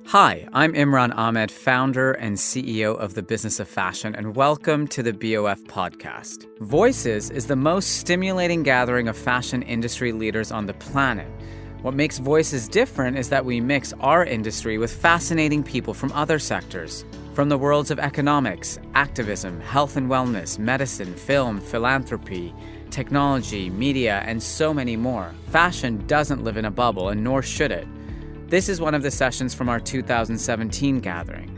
Hi, I'm Imran Ahmed, founder and CEO of the Business of Fashion, and welcome to the BOF podcast. Voices is the most stimulating gathering of fashion industry leaders on the planet. What makes Voices different is that we mix our industry with fascinating people from other sectors. From the worlds of economics, activism, health and wellness, medicine, film, philanthropy, technology, media, and so many more. Fashion doesn't live in a bubble, and nor should it. This is one of the sessions from our 2017 gathering.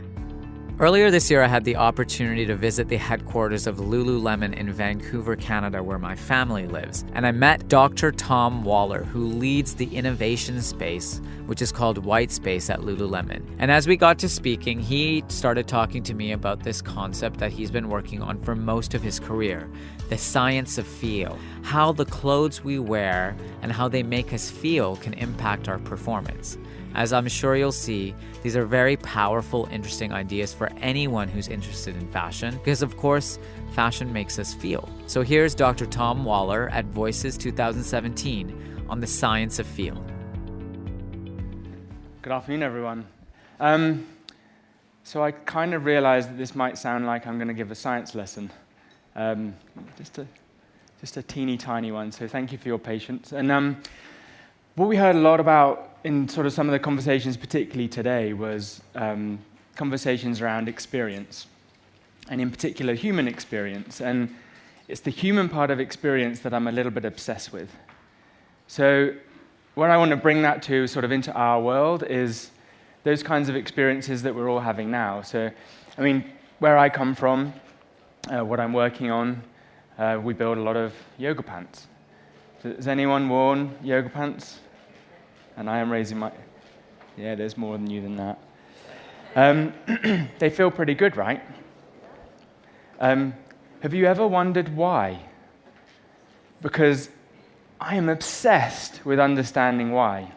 Earlier this year, I had the opportunity to visit the headquarters of Lululemon in Vancouver, Canada, where my family lives. And I met Dr. Tom Waller, who leads the innovation space, which is called White Space at Lululemon. And as we got to speaking, he started talking to me about this concept that he's been working on for most of his career, the science of feel, how the clothes we wear and how they make us feel can impact our performance. As I'm sure you'll see, these are very powerful, interesting ideas for anyone who's interested in fashion, because of course, fashion makes us feel. So here's Dr. Tom Waller at Voices 2017 on the science of feel. Good afternoon, everyone. So I kind of realized that this might sound like I'm going to give a science lesson, just a teeny tiny one, so thank you for your patience. And what we heard a lot about in sort of some of the conversations, particularly today, was conversations around experience, and in particular, human experience. And it's the human part of experience that I'm a little bit obsessed with. So what I want to bring that to sort of into our world is those kinds of experiences that we're all having now. So, I mean, where I come from, what I'm working on, we build a lot of yoga pants. Has anyone worn yoga pants? And I am raising my... Yeah, there's more than you than that. They feel pretty good, right? Have you ever wondered why? Because I am obsessed with understanding why.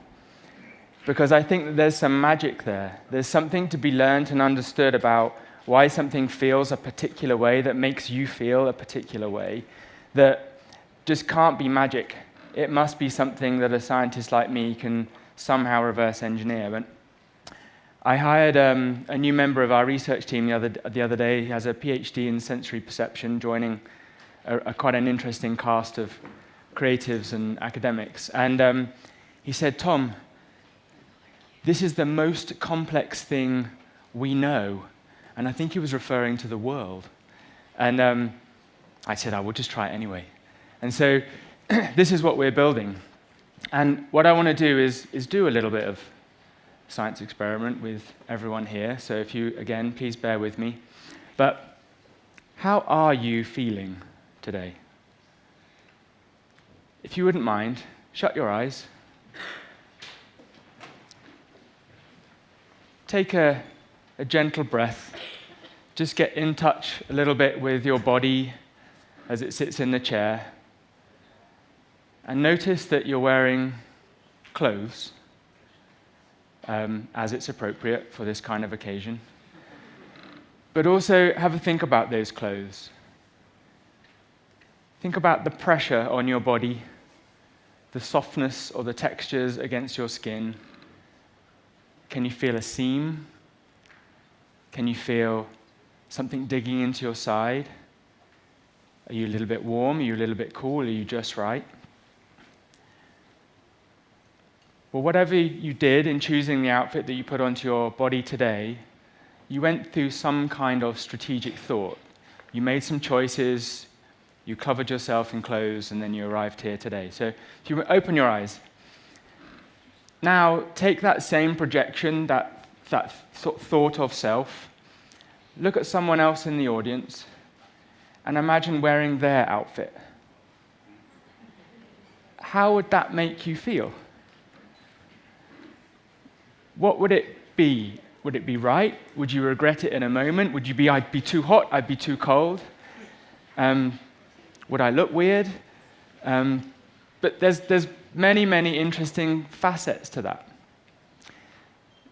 Because I think that there's some magic there. There's something to be learned and understood about why something feels a particular way, that makes you feel a particular way, that just can't be magic. It must be something that a scientist like me can somehow reverse engineer. But I hired a new member of our research team the other day. He has a PhD in sensory perception, joining quite an interesting cast of creatives and academics. And he said, "Tom, this is the most complex thing we know." And I think he was referring to the world. And I said, "I will just try it anyway." And so this is what we're building. And what I want to do is do a little bit of science experiment with everyone here. So if you, again, please bear with me. But how are you feeling today? If you wouldn't mind, shut your eyes. Take a gentle breath. Just get in touch a little bit with your body as it sits in the chair. And notice that you're wearing clothes as it's appropriate for this kind of occasion. But also have a think about those clothes. Think about the pressure on your body, the softness or the textures against your skin. Can you feel a seam? Can you feel something digging into your side? Are you a little bit warm? Are you a little bit cool? Are you just right? Well, whatever you did in choosing the outfit that you put onto your body today, you went through some kind of strategic thought. You made some choices, you covered yourself in clothes, and then you arrived here today. So if you open your eyes, now take that same projection, that sort of thought of self, look at someone else in the audience, and imagine wearing their outfit. How would that make you feel? What would it be? Would it be right? Would you regret it in a moment? Would you be, I'd be too hot, I'd be too cold? Would I look weird? But there's many, many interesting facets to that.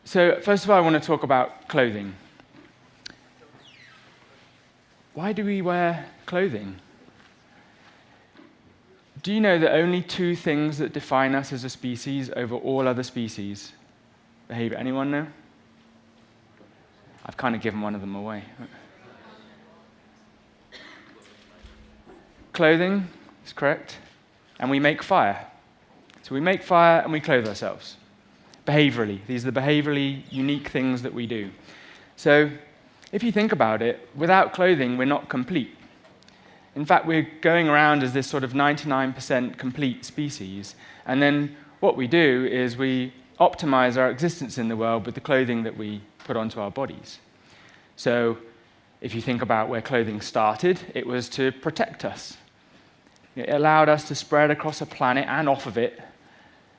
So first of all, I want to talk about clothing. Why do we wear clothing? Do you know that only two things that define us as a species over all other species? Behavior. Anyone know? I've kind of given one of them away. Clothing is correct, and we make fire. So we make fire and we clothe ourselves. Behaviorally, these are the behaviorally unique things that we do. So if you think about it, without clothing, we're not complete. In fact, we're going around as this sort of 99% complete species, and then what we do is we optimize our existence in the world with the clothing that we put onto our bodies. So if you think about where clothing started, it was to protect us. It allowed us to spread across a planet and off of it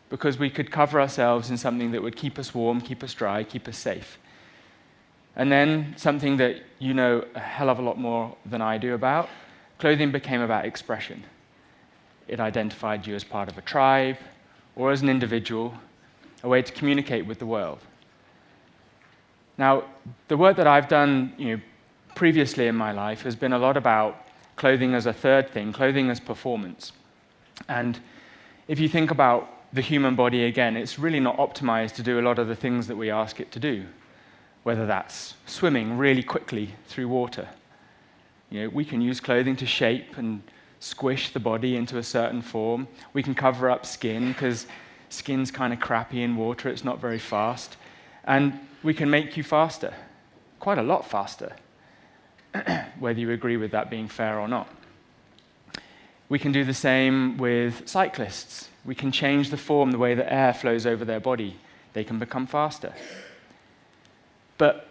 because we could cover ourselves in something that would keep us warm, keep us dry, keep us safe. And then something that you know a hell of a lot more than I do about, clothing became about expression. It identified you as part of a tribe or as an individual, a way to communicate with the world. Now, the work that I've done previously in my life has been a lot about clothing as a third thing, clothing as performance. And if you think about the human body again, it's really not optimized to do a lot of the things that we ask it to do, whether that's swimming really quickly through water. We can use clothing to shape and squish the body into a certain form. We can cover up skin because skin's kind of crappy in water, it's not very fast. And we can make you faster, quite a lot faster, whether you agree with that being fair or not. We can do the same with cyclists. We can change the form, the way that air flows over their body. They can become faster. But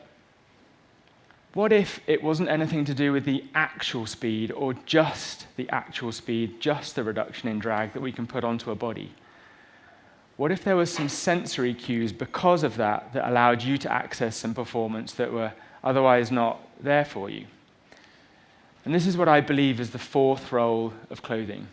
what if it wasn't anything to do with the actual speed or just the actual speed, just the reduction in drag that we can put onto a body? What if there was some sensory cues because of that allowed you to access some performance that were otherwise not there for you? And this is what I believe is the fourth role of clothing.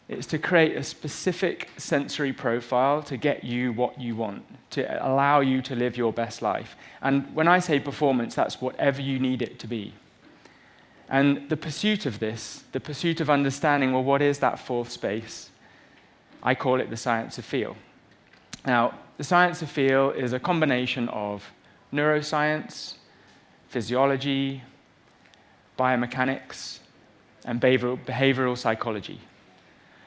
It's to create a specific sensory profile to get you what you want, to allow you to live your best life. And when I say performance, that's whatever you need it to be. And the pursuit of this, the pursuit of understanding, well, what is that fourth space? I call it the science of feel. Now, the science of feel is a combination of neuroscience, physiology, biomechanics, and behavioral psychology.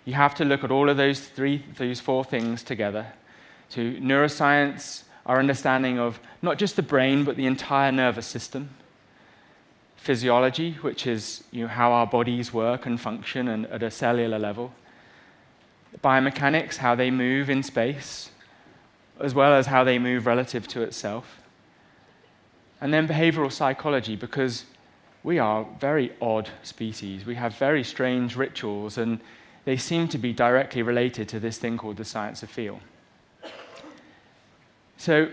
You have to look at all of those four things together. To neuroscience, our understanding of not just the brain, but the entire nervous system. Physiology, which is how our bodies work and function and at a cellular level. Biomechanics, how they move in space, as well as how they move relative to itself. And then behavioral psychology, because we are a very odd species. We have very strange rituals, and they seem to be directly related to this thing called the science of feel. So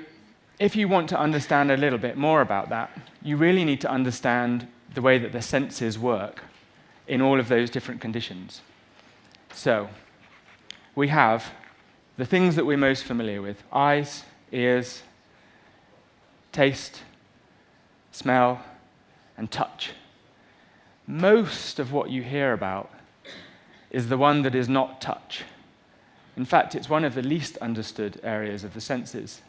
if you want to understand a little bit more about that, you really need to understand the way that the senses work in all of those different conditions. So we have the things that we're most familiar with: eyes, ears, taste, smell, and touch. Most of what you hear about is the one that is not touch. In fact, it's one of the least understood areas of the senses.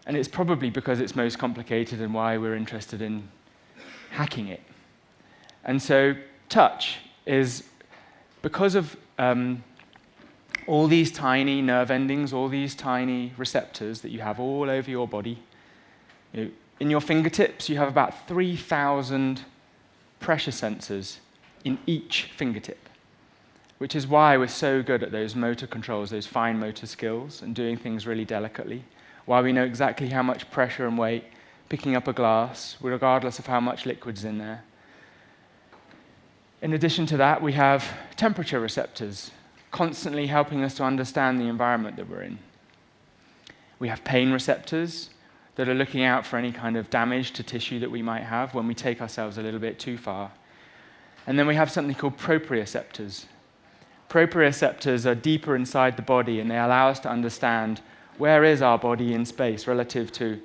And it's probably because it's most complicated and why we're interested in hacking it. And so touch is, because of all these tiny nerve endings, all these tiny receptors that you have all over your body. In your fingertips, you have about 3,000 pressure sensors in each fingertip, which is why we're so good at those motor controls, those fine motor skills, and doing things really delicately, why we know exactly how much pressure and weight picking up a glass, regardless of how much liquid's in there. In addition to that, we have temperature receptors, constantly helping us to understand the environment that we're in. We have pain receptors that are looking out for any kind of damage to tissue that we might have when we take ourselves a little bit too far. And then we have something called proprioceptors. Proprioceptors are deeper inside the body, and they allow us to understand where is our body in space relative to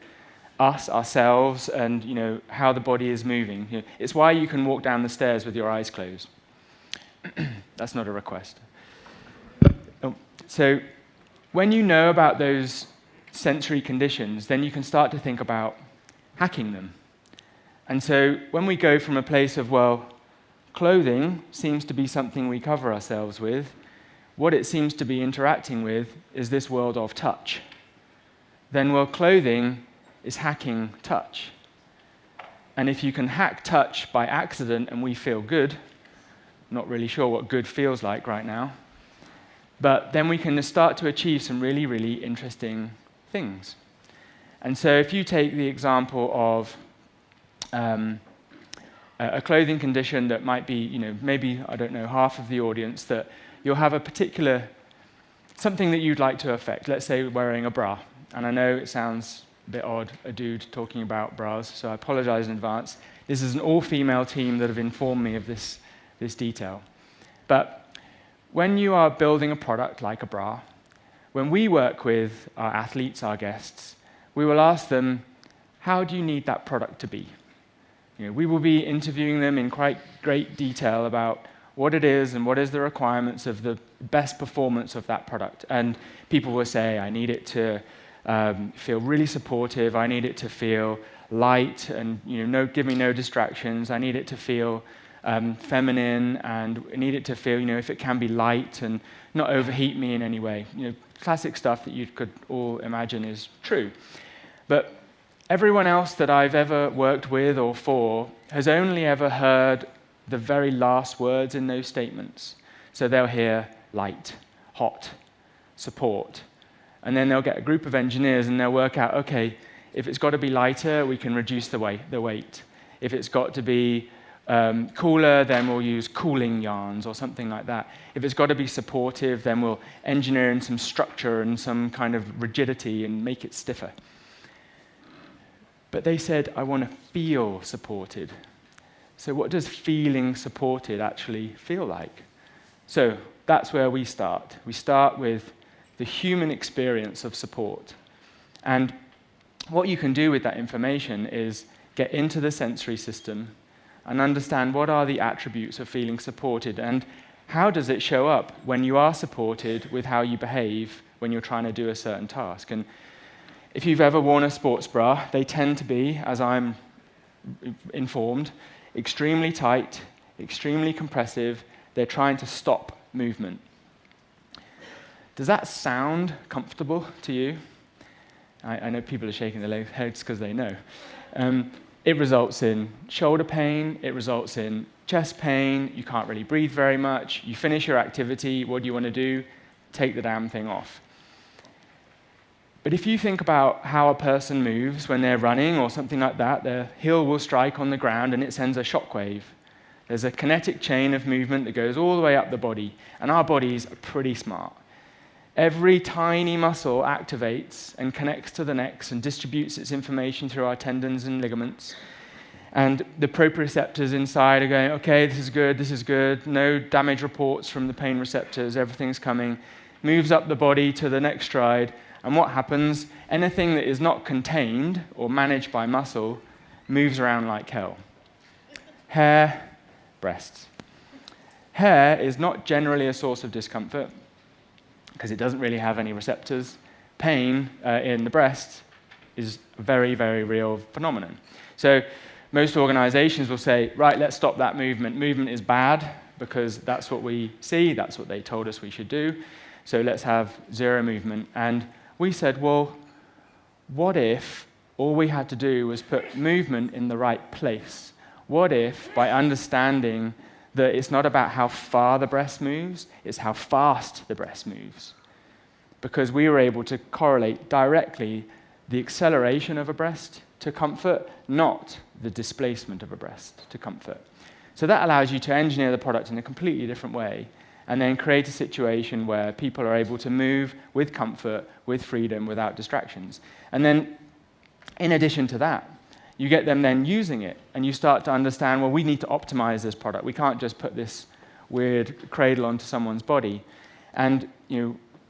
us, ourselves, and how the body is moving. It's why you can walk down the stairs with your eyes closed. That's not a request. So when you know about those sensory conditions, then you can start to think about hacking them. And so when we go from a place of, well, clothing seems to be something we cover ourselves with, what it seems to be interacting with is this world of touch. Then, well, clothing is hacking touch. And if you can hack touch by accident and we feel good, not really sure what good feels like right now, but then we can start to achieve some really, really interesting things. And so if you take the example of a clothing condition that might be, maybe, I don't know, half of the audience, that you'll have a particular, something that you'd like to affect. Let's say wearing a bra. And I know it sounds a bit odd, a dude talking about bras, so I apologize in advance. This is an all-female team that have informed me of this detail. But when you are building a product like a bra, when we work with our athletes, our guests, we will ask them, how do you need that product to be? We will be interviewing them in quite great detail about what it is and what is the requirements of the best performance of that product. And people will say, I need it to feel really supportive, I need it to feel light and give me no distractions, I need it to feel feminine, and I need it to feel, if it can be light and not overheat me in any way. Classic stuff that you could all imagine is true. But everyone else that I've ever worked with or for has only ever heard the very last words in those statements. So they'll hear light, hot, support, and then they'll get a group of engineers and they'll work out, okay, if it's got to be lighter, we can reduce the weight. If it's got to be cooler, then we'll use cooling yarns or something like that. If it's got to be supportive, then we'll engineer in some structure and some kind of rigidity and make it stiffer. But they said, I want to feel supported. So what does feeling supported actually feel like? So that's where we start. We start with the human experience of support. And what you can do with that information is get into the sensory system and understand what are the attributes of feeling supported and how does it show up when you are supported with how you behave when you're trying to do a certain task. And if you've ever worn a sports bra, they tend to be, as I'm informed, extremely tight, extremely compressive. They're trying to stop movement. Does that sound comfortable to you? I know people are shaking their heads because they know. It results in shoulder pain, it results in chest pain, you can't really breathe very much, you finish your activity, what do you want to do? Take the damn thing off. But if you think about how a person moves when they're running or something like that, their heel will strike on the ground and it sends a shockwave. There's a kinetic chain of movement that goes all the way up the body, and our bodies are pretty smart. Every tiny muscle activates and connects to the next and distributes its information through our tendons and ligaments. And the proprioceptors inside are going, okay, this is good, no damage reports from the pain receptors, everything's coming. Moves up the body to the next stride. And what happens? Anything that is not contained or managed by muscle moves around like hell. Hair, breasts. Hair is not generally a source of discomfort because it doesn't really have any receptors. Pain in the breast is a very, very real phenomenon. So most organizations will say, right, let's stop that movement. Movement is bad because that's what we see, that's what they told us we should do. So let's have zero movement. And we said, well, what if all we had to do was put movement in the right place? What if, by understanding that it's not about how far the breast moves, it's how fast the breast moves? Because we were able to correlate directly the acceleration of a breast to comfort, not the displacement of a breast to comfort. So that allows you to engineer the product in a completely different way and then create a situation where people are able to move with comfort, with freedom, without distractions. And then, in addition to that, you get them then using it, and you start to understand, well, we need to optimize this product. We can't just put this weird cradle onto someone's body. And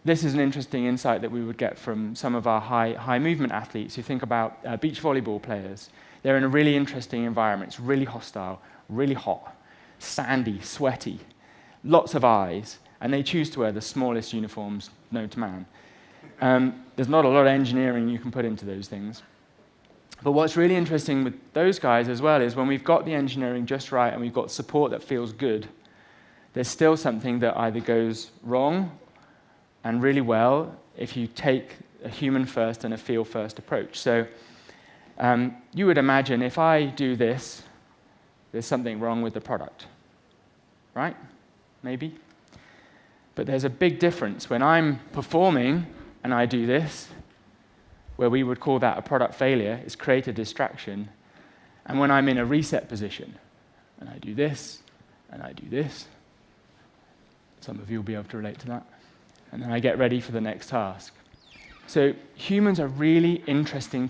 this is an interesting insight that we would get from some of our high movement athletes who think about beach volleyball players. They're in a really interesting environment. It's really hostile, really hot, sandy, sweaty, lots of eyes, and they choose to wear the smallest uniforms known to man. There's not a lot of engineering you can put into those things. But what's really interesting with those guys as well is when we've got the engineering just right and we've got support that feels good, there's still something that either goes wrong and really well if you take a human-first and a feel-first approach. So you would imagine if I do this, there's something wrong with the product, right? Maybe. But there's a big difference when I'm performing and I do this, where we would call that a product failure, is create a distraction, and when I'm in a reset position, and I do this, and I do this, some of you will be able to relate to that, and then I get ready for the next task. So humans are really interesting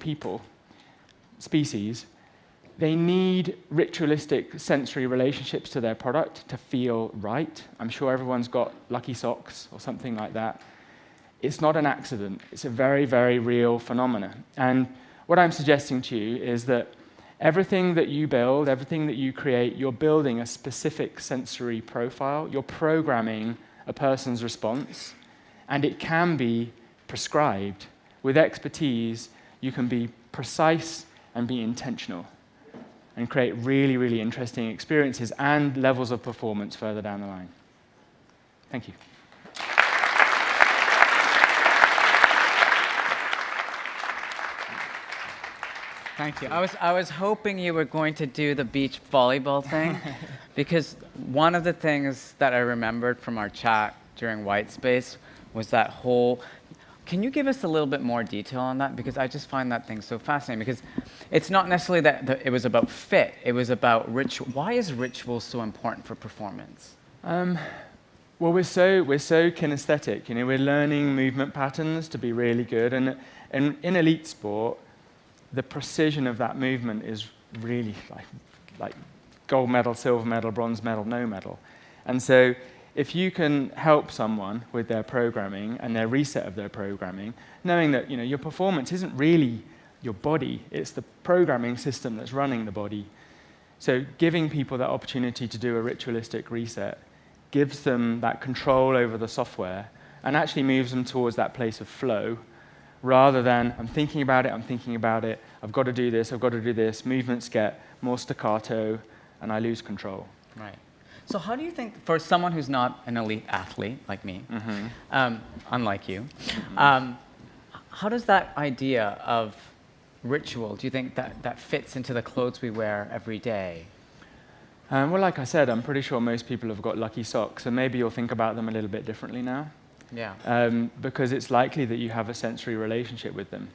species. They need ritualistic sensory relationships to their product to feel right. I'm sure everyone's got lucky socks or something like that. It's not an accident. It's a very, very real phenomenon. And what I'm suggesting to you is that everything that you build, everything that you create, you're building a specific sensory profile. You're programming a person's response, and it can be prescribed. With expertise, you can be precise and be intentional and create really, really interesting experiences and levels of performance further down the line. Thank you. Thank you. I was hoping you were going to do the beach volleyball thing, because one of the things that I remembered from our chat during Whitespace was that whole. Can you give us a little bit more detail on that? Because I just find that thing so fascinating. Because it's not necessarily that it was about fit; it was about ritual. Why is ritual so important for performance? Well, we're so kinesthetic. You know, we're learning movement patterns to be really good, and in elite sport, the precision of that movement is really like gold medal, silver medal, bronze medal, no medal. And so if you can help someone with their programming and their reset of their programming, knowing that, you know, your performance isn't really your body, it's the programming system that's running the body. So giving people that opportunity to do a ritualistic reset gives them that control over the software and actually moves them towards that place of flow, rather than I'm thinking about it, I've got to do this, movements get more staccato, and I lose control. Right. So how do you think, for someone who's not an elite athlete like me, unlike you, how does that idea of ritual, do you think that fits into the clothes we wear every day? Well, like I said, I'm pretty sure most people have got lucky socks, and maybe you'll think about them a little bit differently now. Yeah. Because it's likely that you have a sensory relationship with them.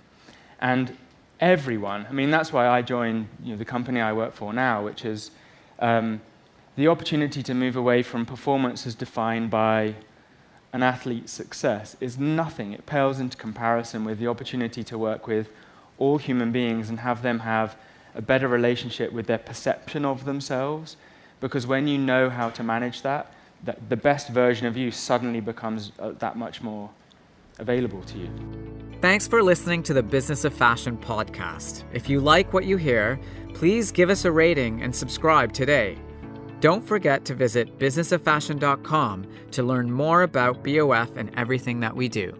And everyone, I mean, that's why I joined the company I work for now, which is the opportunity to move away from performance as defined by an athlete's success is nothing. It pales into comparison with the opportunity to work with all human beings and have them have a better relationship with their perception of themselves. Because when you know how to manage that, the best version of you suddenly becomes that much more available to you. Thanks for listening to the Business of Fashion podcast. If you like what you hear, please give us a rating and subscribe today. Don't forget to visit businessoffashion.com to learn more about BOF and everything that we do.